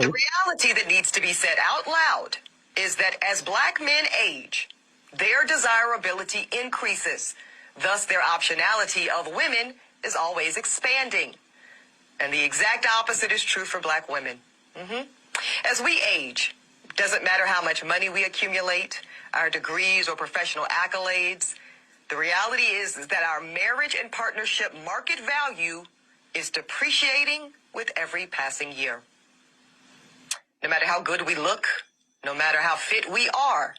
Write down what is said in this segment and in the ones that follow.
The Barely. reality that needs to be said out loud is that as black men age, their desirability increases. Thus, their optionality of women is always expanding. And the exact opposite is true for black women. As we age, doesn't matter how much money we accumulate, our degrees or professional accolades, the reality is that our marriage and partnership market value is depreciating with every passing year. No matter how good we look, no matter how fit we are,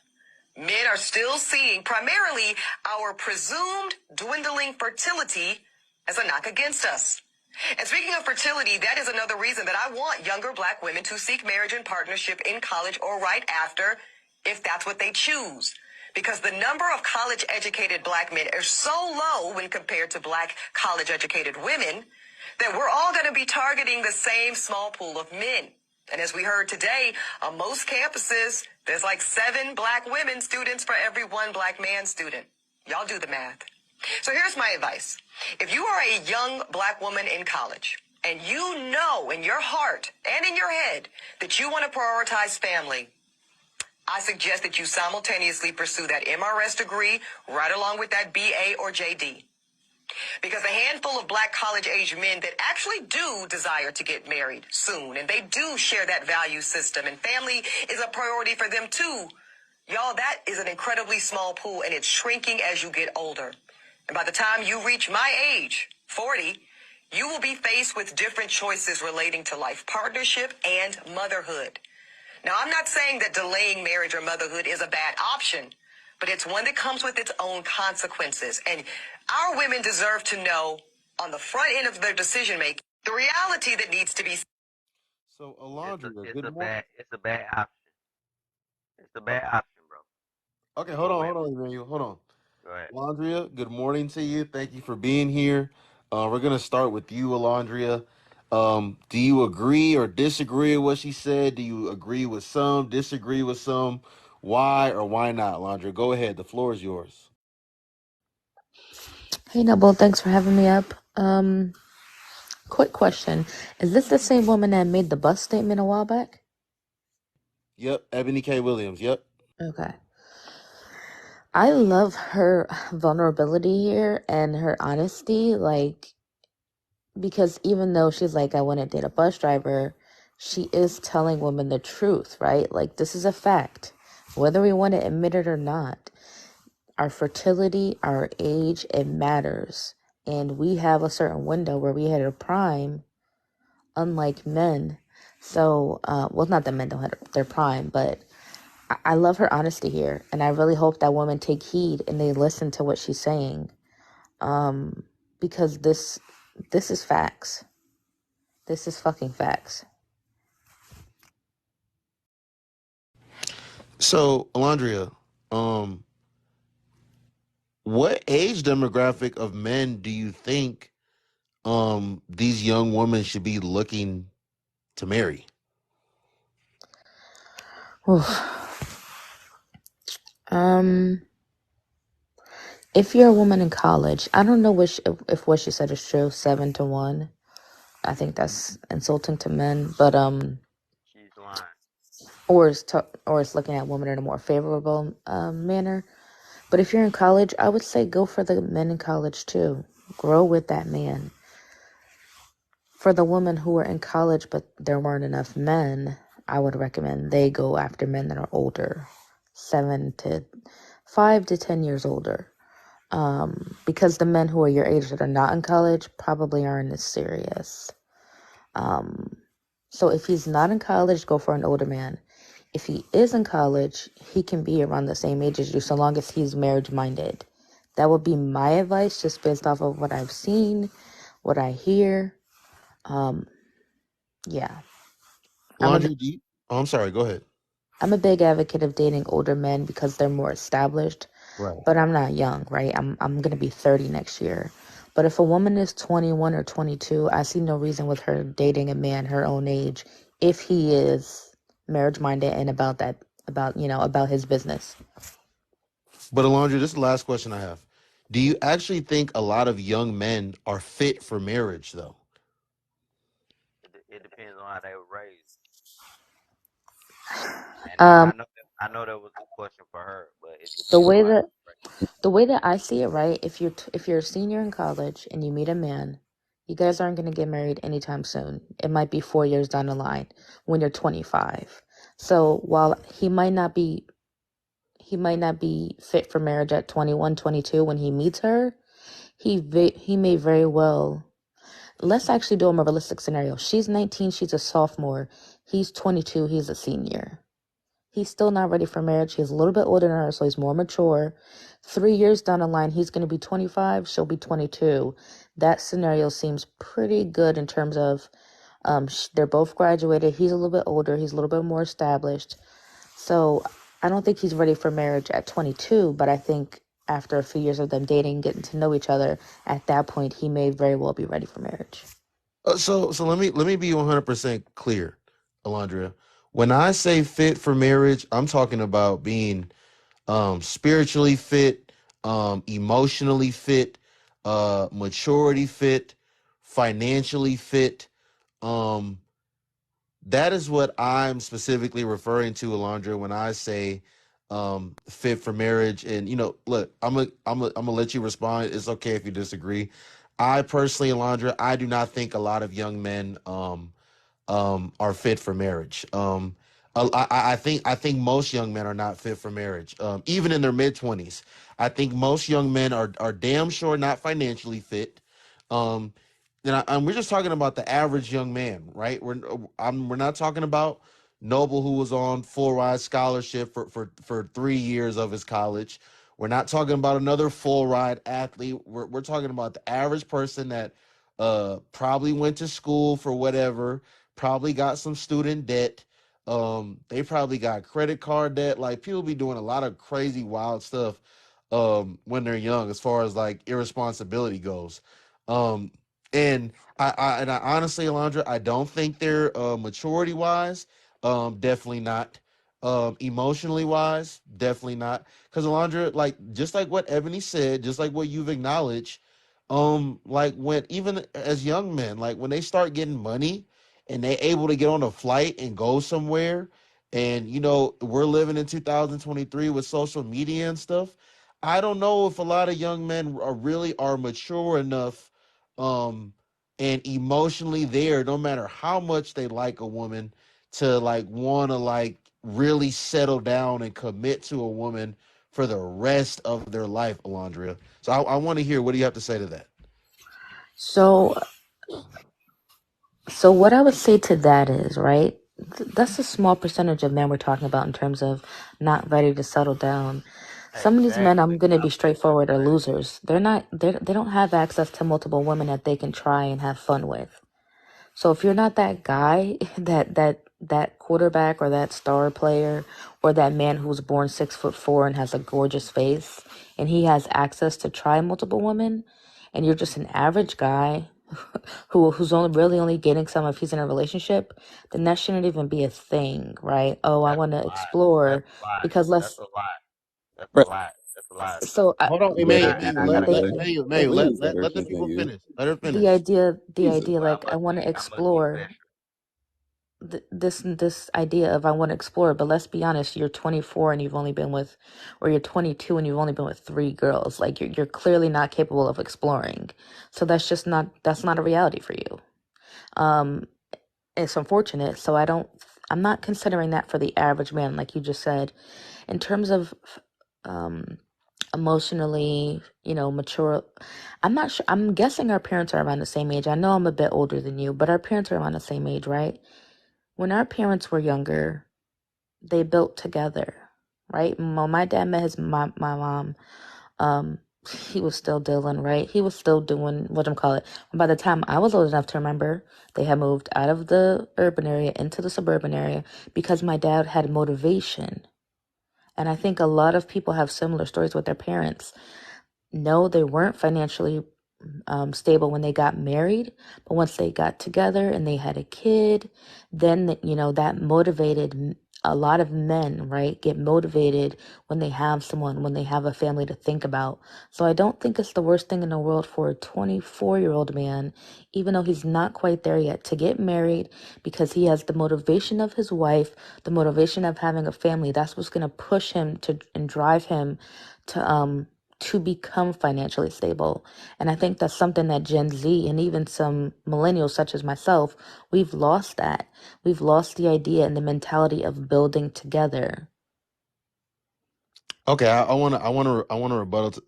men are still seeing primarily our presumed dwindling fertility as a knock against us. And speaking of fertility, that is another reason that I want younger black women to seek marriage and partnership in college or right after, if that's what they choose. Because the number of college-educated black men is so low when compared to black college-educated women that we're all going to be targeting the same small pool of men. And as we heard today, on most campuses, there's like 7 black women students for every 1 black man student. Y'all do the math. So here's my advice. If you are a young black woman in college and you know in your heart and in your head that you want to prioritize family, I suggest that you simultaneously pursue that MRS degree right along with that BA or JD. Because a handful of black college-age men that actually do desire to get married soon, and they do share that value system, and family is a priority for them too. Y'all, that is an incredibly small pool, and it's shrinking as you get older. And by the time you reach my age, 40, you will be faced with different choices relating to life partnership and motherhood. Now, I'm not saying that delaying marriage or motherhood is a bad option, but it's one that comes with its own consequences. And our women deserve to know on the front end of their decision making the reality that needs to be. So, It's a Alondra, it's good a morning. bad it's a bad option. It's a bad option, bro. Okay, For hold women. on, Emmanuel. Hold on. Go ahead. Alondria, good morning to you. Thank you for being here. We're going to start with you, Alondria. Do you agree or disagree with what she said? Do you agree with some, disagree with some? Why or why not, Alondria? Go ahead. The floor is yours. Hey Noble, thanks for having me up. Quick question. Is this the same woman that made the bus statement a while back? Yep, Ebony K. Williams. Yep. Okay. I love her vulnerability here and her honesty, because even though she's like, I want to date a bus driver, she is telling women the truth, right? Like, this is a fact. Whether we want to admit it or not, our fertility, our age, it matters. And we have a certain window where we hit a prime, unlike men. So, well, not that men don't hit their prime, but I love her honesty here. And I really hope that women take heed and they listen to what she's saying. Because this is facts. This is fucking facts. So, Alondria, what age demographic of men do you think these young women should be looking to marry? Um, if you're a woman in college, I don't know if what she said is true, 7-1. I think that's insulting to men, but She's lying. or it's looking at women in a more favorable manner. But if you're in college, I would say go for the men in college too. Grow with that man. For the women who are in college but there weren't enough men, I would recommend they go after men that are older, 5 to 10 years older. Because the men who are your age that are not in college probably aren't as serious. So if he's not in college, go for an older man. If he is in college, he can be around the same age as you so long as he's marriage minded. That would be my advice just based off of what I've seen, what I hear. Yeah. Alondria, I'm sorry. Go ahead. I'm a big advocate of dating older men because they're more established, Right. but I'm not young, right? I'm going to be 30 next year. But if a woman is 21 or 22, I see no reason with her dating a man her own age if he is marriage minded and about his business. But Alondra, this is the last question I have. Do you actually think a lot of young men are fit for marriage, though? It depends on how they were raised. And Um, I know that was a question for her, but it the depends way on how that you break it. the way that I see it, right? If you're a senior in college and you meet a man, you guys aren't going to get married anytime soon. It might be 4 years down the line when you're 25. So while he might not be fit for marriage at 21, 22 when he meets her, he may very well. Let's actually do a more realistic scenario. She's 19, she's a sophomore. He's 22, he's a senior. He's still not ready for marriage. He's a little bit older than her, so he's more mature. 3 years down the line, he's going to be 25, she'll be 22. That scenario seems pretty good in terms of they're both graduated. He's a little bit older, he's a little bit more established. So I don't think he's ready for marriage at 22, but I think after a few years of them dating, getting to know each other, at that point, he may very well be ready for marriage. So let me be 100% clear, Alondria. When I say fit for marriage, I'm talking about being spiritually fit, emotionally fit, maturity fit, financially fit. Um, that is what I'm specifically referring to, Alondra, when I say fit for marriage. And look, I'm gonna let you respond. It's okay if you disagree. I personally, Alondra, I do not think a lot of young men are fit for marriage. I think most young men are not fit for marriage, even in their mid 20s. I think most young men are damn sure not financially fit. Um, and we're just talking about the average young man, right? We're not talking about Noble, who was on full ride scholarship for 3 years of his college. We're not talking about another full ride athlete. We're talking about the average person that probably went to school for whatever, probably got some student debt. They probably got credit card debt. Like, people be doing a lot of crazy, wild stuff when they're young, as far as like irresponsibility goes. Um, and I honestly, Alondra, I don't think they're maturity wise, definitely not. Emotionally wise, definitely not. Because, Alondra, like, just like what Ebony said, just like what you've acknowledged, like, when even as young men, like when they start getting money and they able to get on a flight and go somewhere, and we're living in 2023 with social media and stuff. I don't know if a lot of young men are mature enough, um and emotionally there, no matter how much they like a woman, to like want to like really settle down and commit to a woman for the rest of their life, Alondria. So I want to hear, what do you have to say to that? So, so what I would say to that is, right? That's a small percentage of men we're talking about in terms of not ready to settle down. Some of these men, I'm Exactly. gonna I be was just gonna straightforward, are say. losers. They don't have access to multiple women that they can try and have fun with. So if you're not that guy, that quarterback or that star player or that man who was born 6'4" and has a gorgeous face and he has access to try multiple women, and you're just an average guy who's only getting some if he's in a relationship, then that shouldn't even be a thing, right? Oh, I That's want a to lie. explore That's a lie. because That's let's. a lie. That's a Right. lie. That's a lie. So Hold on, Go And ahead, I Emmanuel. gotta Go they say ahead. this. Let Emmanuel, me let let her the people continue. finish. Let her the finish. idea the Jesus. idea Well, like I want to I'm gonna keep explore fishing. this idea of I want to explore, but let's be honest, you're 24 and you've only been with, or you're 22 and you've only been with three girls. Like you're clearly not capable of exploring. So that's not a reality for you. Um, it's unfortunate. So I'm not considering that for the average man, like you just said, in terms of um emotionally, mature. I'm not sure. I'm guessing our parents are around the same age. I know I'm a bit older than you, but our parents are around the same age, right? When our parents were younger, they built together, right? When my dad met my mom, um, he was still dealing, right? He was still doing what I'm call it. By the time I was old enough to remember, they had moved out of the urban area into the suburban area because my dad had motivation. And I think a lot of people have similar stories with their parents. No, they weren't financially stable when they got married, but once they got together and they had a kid, then that motivated a lot of men, right, get motivated when they have someone, when they have a family to think about. So I don't think it's the worst thing in the world for a 24-year-old man, even though he's not quite there yet, to get married because he has the motivation of his wife, the motivation of having a family. That's what's going to push him to and drive him to become financially stable. And I think that's something that Gen Z and even some millennials such as myself, we've lost that. We've lost the idea and the mentality of building together. Okay, I want to rebuttal.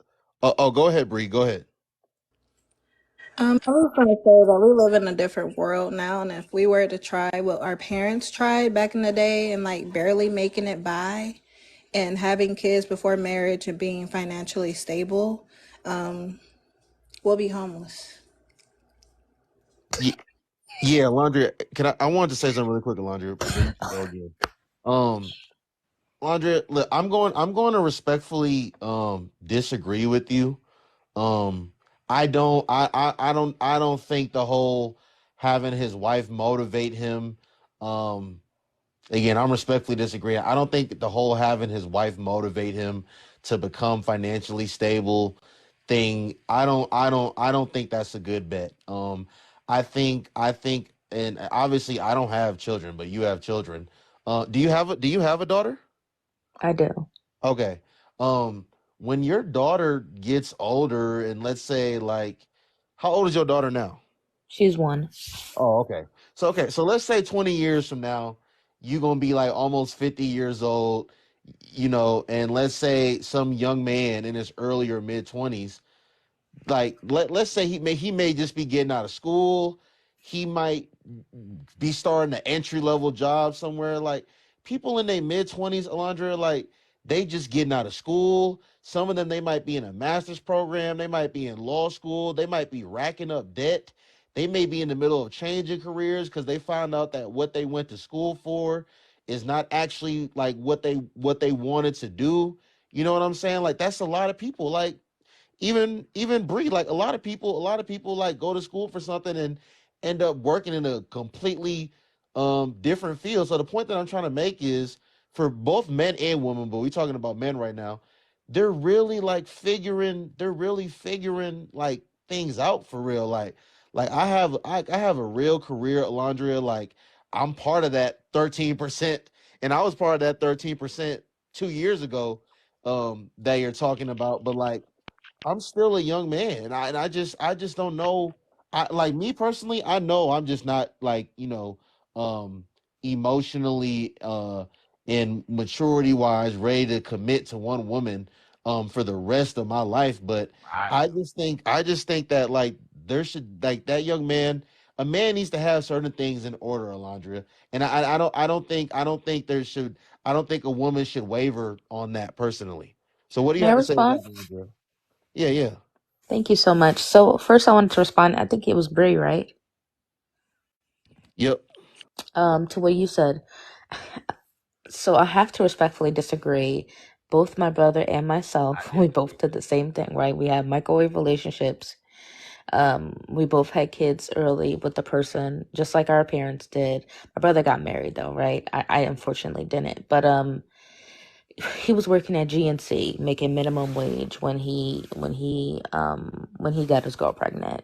Go ahead, Bree. Go ahead. I was going to say that we live in a different world now, and if we were to try what our parents tried back in the day and like barely making it by and having kids before marriage and being financially stable, we'll be homeless. Yeah, yeah, Landria. Can I? I wanted to say something really quick, Landria, and then you can go again. Um, Landria, look, I'm going to respectfully disagree with you. Um, I don't think the whole having his wife motivate him. Um, Again, I'm respectfully disagreeing. I don't think that the whole having his wife motivate him to become financially stable thing. I don't think that's a good bet. I think, and obviously I don't have children, but you have children. Do you have a daughter? I do. Okay. Um, when your daughter gets older, and let's say like, how old is your daughter now? She's one. Oh, okay. So let's say 20 years from now, you're gonna be like almost 50 years old, and let's say some young man in his earlier mid 20s, like let's say he may just be getting out of school. He might be starting an entry level job somewhere. Like people in their mid 20s, Alondra, like they just getting out of school. Some of them they might be in a master's program, they might be in law school, they might be racking up debt. They may be in the middle of changing careers because they found out that what they went to school for is not actually like what they wanted to do. You know what I'm saying? Like that's a lot of people. Like even Bree, like a lot of people like go to school for something and end up working in a completely different field. So the point that I'm trying to make is for both men and women, but we're talking about men right now, they're really figuring like things out for real. Like I have a real career, Alondria. Like I'm part of that 13%, and I was part of that 13% 2 years ago that you're talking about. But like I'm still a young man. I just don't know. I like me personally, I know I'm just not like, um emotionally and maturity wise ready to commit to one woman for the rest of my life. But Right. I just think that like there should like that young man, a man needs to have certain things in order, Alondra. And I don't think there should I don't think a woman should waver on that personally. So what do you May I have to say to respond? that, Alondra? Yeah, yeah. Thank you so much. So first I wanted to respond. I think it was Brie, right? Yep. To what you said. So I have to respectfully disagree. Both my brother and I myself, we both disagree. did the same thing, right? We have microwave relationships. We both had kids early with the person, just like our parents did. My brother got married though, right? I unfortunately didn't. But he was working at GNC making minimum wage when he got his girl pregnant.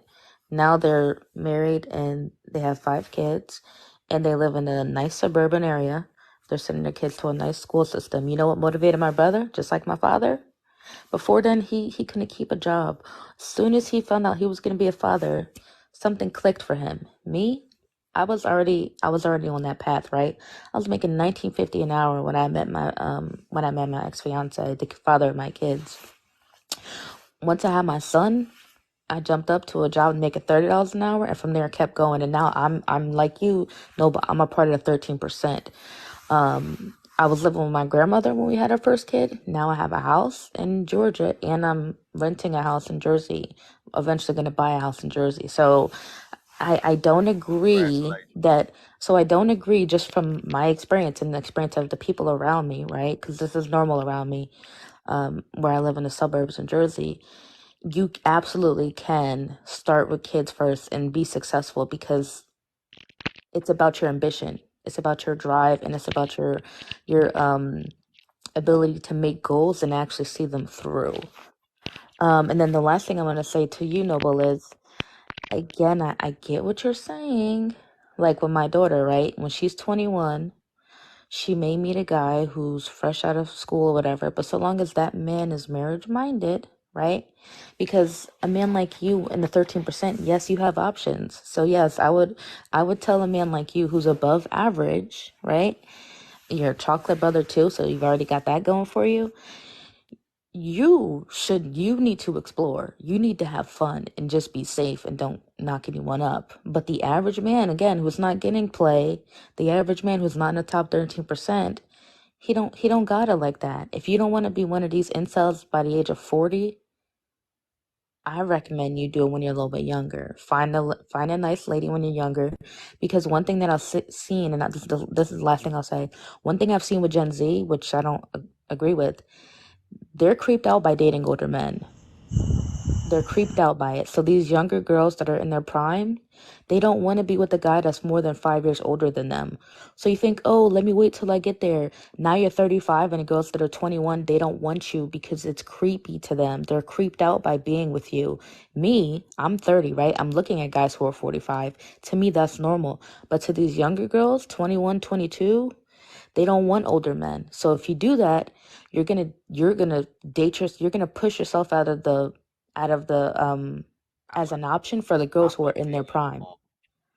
Now they're married and they have 5 kids and they live in a nice suburban area. They're sending their kids to a nice school system. You know what motivated my brother? Just like my father? Before then, he couldn't keep a job. As soon as he found out he was going to be a father, something clicked for him. Me, I was already on that path, right? I was making 1950 an hour when I met my ex fiance, the father of my kids. Once I had my son, I jumped up to a job making $30 an hour, and from there I kept going. And now I'm like you, no, but I'm a part of the 13%. I was living with my grandmother when we had our first kid. Now I have a house in Georgia and I'm renting a house in Jersey. Eventually going to buy a house in Jersey. So I don't agree Congratulations. that, so I don't agree just from my experience and the experience of the people around me, right? Because this is normal around me, where I live in the suburbs in Jersey. You absolutely can start with kids first and be successful because it's about your ambition. It's about your drive, and it's about your ability to make goals and actually see them through. And then the last thing I'm gonna say to you, Noble, is again, I get what you're saying. Like with my daughter, right? When she's 21, she may meet a guy who's fresh out of school or whatever, but so long as that man is marriage minded, right? Because a man like you in the 13%, yes, you have options. So yes, I would tell a man like you who's above average, right? You're a chocolate brother too, so you've already got that going for you. You need to explore. You need to have fun and just be safe and don't knock anyone up. But the average man, again, who's not getting play, the average man who's not in the top 13%, he don't got it like that. If you don't want to be one of these incels by the age of 40, I recommend you do it when you're a little bit younger. Find a nice lady when you're younger, because one thing that seen, and this is the last thing I'll say. One thing I've seen with Gen Z, which I don't agree with, they're creeped out by dating older men. They're creeped out by it. So these younger girls that are in their prime, they don't want to be with a guy that's more than 5 years older than them. So you think, oh, let me wait till I get there. Now you're 35, and the girls that are 21, they don't want you because it's creepy to them. They're creeped out by being with you. Me, I'm 30, right? I'm looking at guys who are 45. To me, that's normal. But to these younger girls, 21, 22, they don't want older men. So if you do that, you're gonna you're gonna push yourself out of the as an option for the girls who are in their prime.